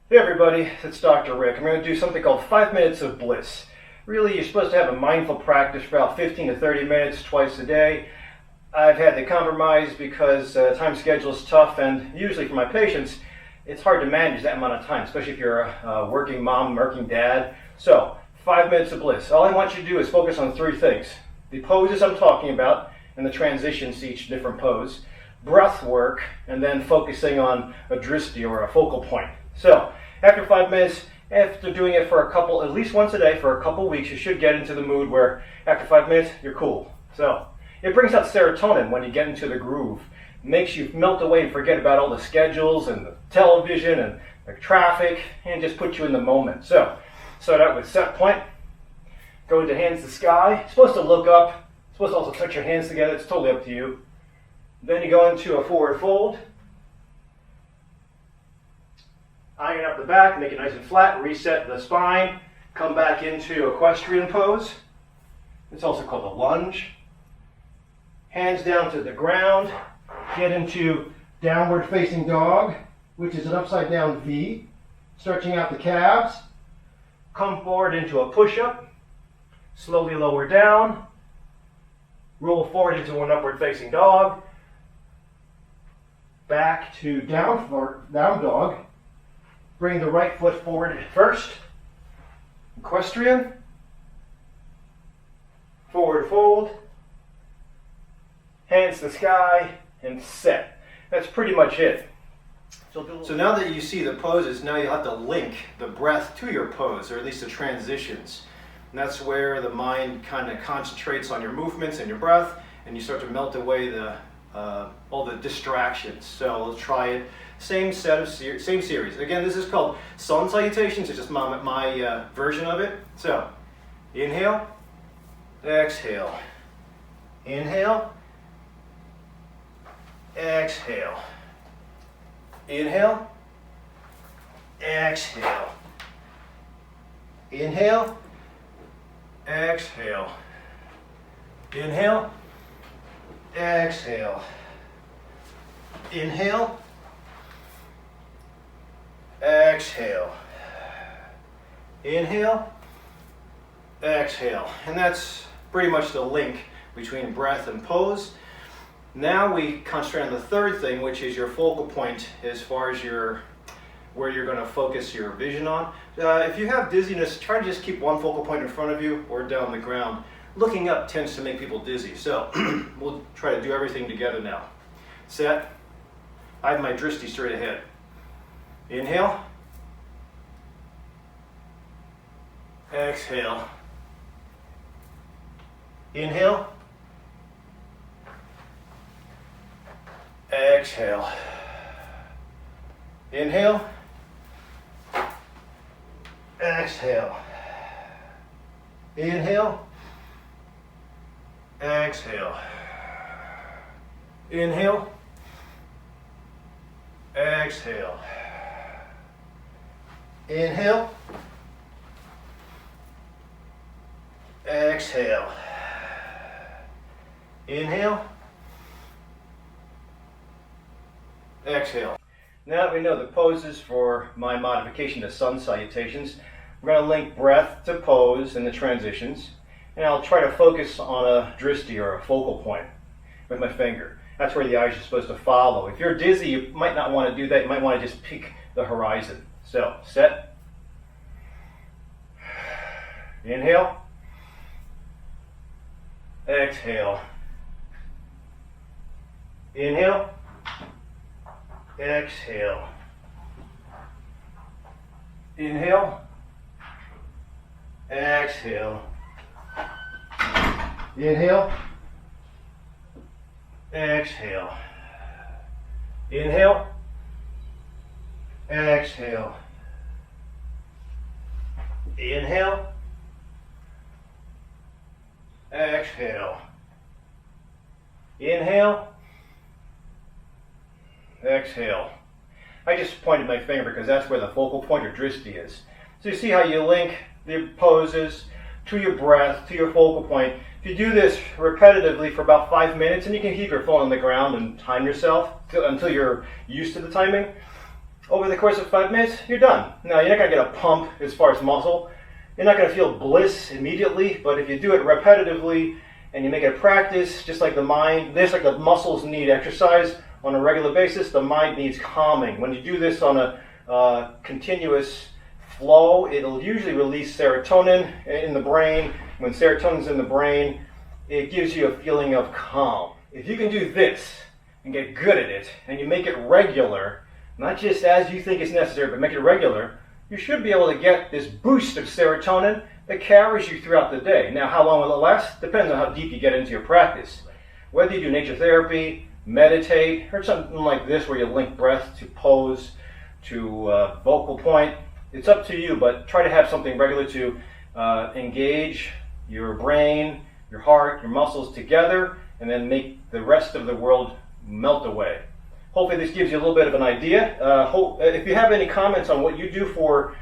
Hey everybody, it's DrRic. I'm going to do something called 5 minutes of bliss. Really, you're supposed to have a mindful practice for about 15 to 30 minutes twice a day. I've had to compromise because time schedule is tough, and usually for my patients, it's hard to manage that amount of time, especially if you're a working mom, working dad. So, 5 minutes of bliss. All I want you to do is focus on three things. The poses I'm talking about, and the transitions to each different pose, breath work, and then focusing on a drishti or a focal point. So, after 5 minutes, after doing it for at least once a day for a couple weeks, you should get into the mood where after 5 minutes, you're cool. So, it brings out serotonin when you get into the groove. It makes you melt away and forget about all the schedules and the television and the traffic, and just put you in the moment. So, start out with set point. Go into hands to sky. You're supposed to look up. You're supposed to also touch your hands together. It's totally up to you. Then you go into a forward fold. Iron up the back, make it nice and flat, reset the spine, come back into equestrian pose. It's also called a lunge. Hands down to the ground, get into downward facing dog, which is an upside down V, stretching out the calves. Come forward into a push-up, slowly lower down, roll forward into an upward facing dog, back to down dog. Bring the right foot forward first. Equestrian. Forward fold. Hands to the sky and set. That's pretty much it. So now that you see the poses, now you have to link the breath to your pose, or at least the transitions. And that's where the mind kind of concentrates on your movements and your breath, and you start to melt away all the distractions. So let's try it. Same series. Again, this is called Sun Salutations. It's just my version of it. So, inhale, exhale, inhale, exhale, inhale, exhale, inhale, exhale, inhale, exhale, inhale, exhale, inhale, exhale. And that's pretty much the link between breath and pose. Now we concentrate on the third thing, which is your focal point as far as where you're going to focus your vision on. If you have dizziness, try to just keep one focal point in front of you or down the ground. Looking up tends to make people dizzy, so we'll try to do everything together now. Set. I have my drishti straight ahead. Inhale, exhale, inhale, exhale, inhale, exhale, inhale, exhale, inhale, exhale. Inhale, exhale, inhale, exhale. Now that we know the poses for my modification to Sun Salutations, we're going to link breath to pose and the transitions, and I'll try to focus on a drishti or a focal point with my finger. That's where the eyes are supposed to follow. If you're dizzy, you might not want to do that. You might want to just peek the horizon. So, set. Inhale. Exhale. Inhale. Exhale. Inhale. Exhale. Inhale. Exhale. Inhale. Exhale. Inhale. Exhale. Inhale. Exhale. I just pointed my finger because that's where the focal point or drishti is. So you see how you link the poses to your breath, to your focal point. If you do this repetitively for about 5 minutes, and you can keep your phone on the ground and time yourself until you're used to the timing, over the course of 5 minutes, you're done. Now, you're not going to get a pump as far as muscle. You're not going to feel bliss immediately, but if you do it repetitively and you make it a practice, just like the mind, just like the muscles need exercise on a regular basis, the mind needs calming. When you do this on a continuous flow, it'll usually release serotonin in the brain. When serotonin's in the brain, it gives you a feeling of calm. If you can do this and get good at it, and you make it regular, not just as you think is necessary, but make it regular, you should be able to get this boost of serotonin that carries you throughout the day. Now, how long will it last? Depends on how deep you get into your practice. Whether you do nature therapy, meditate, or something like this where you link breath to pose, to vocal point, it's up to you, but try to have something regular to engage your brain, your heart, your muscles together, and then make the rest of the world melt away. Hopefully this gives you a little bit of an idea. If you have any comments on what you do for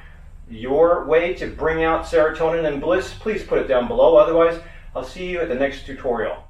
your way to bring out serotonin and bliss, please put it down below. Otherwise, I'll see you at the next tutorial.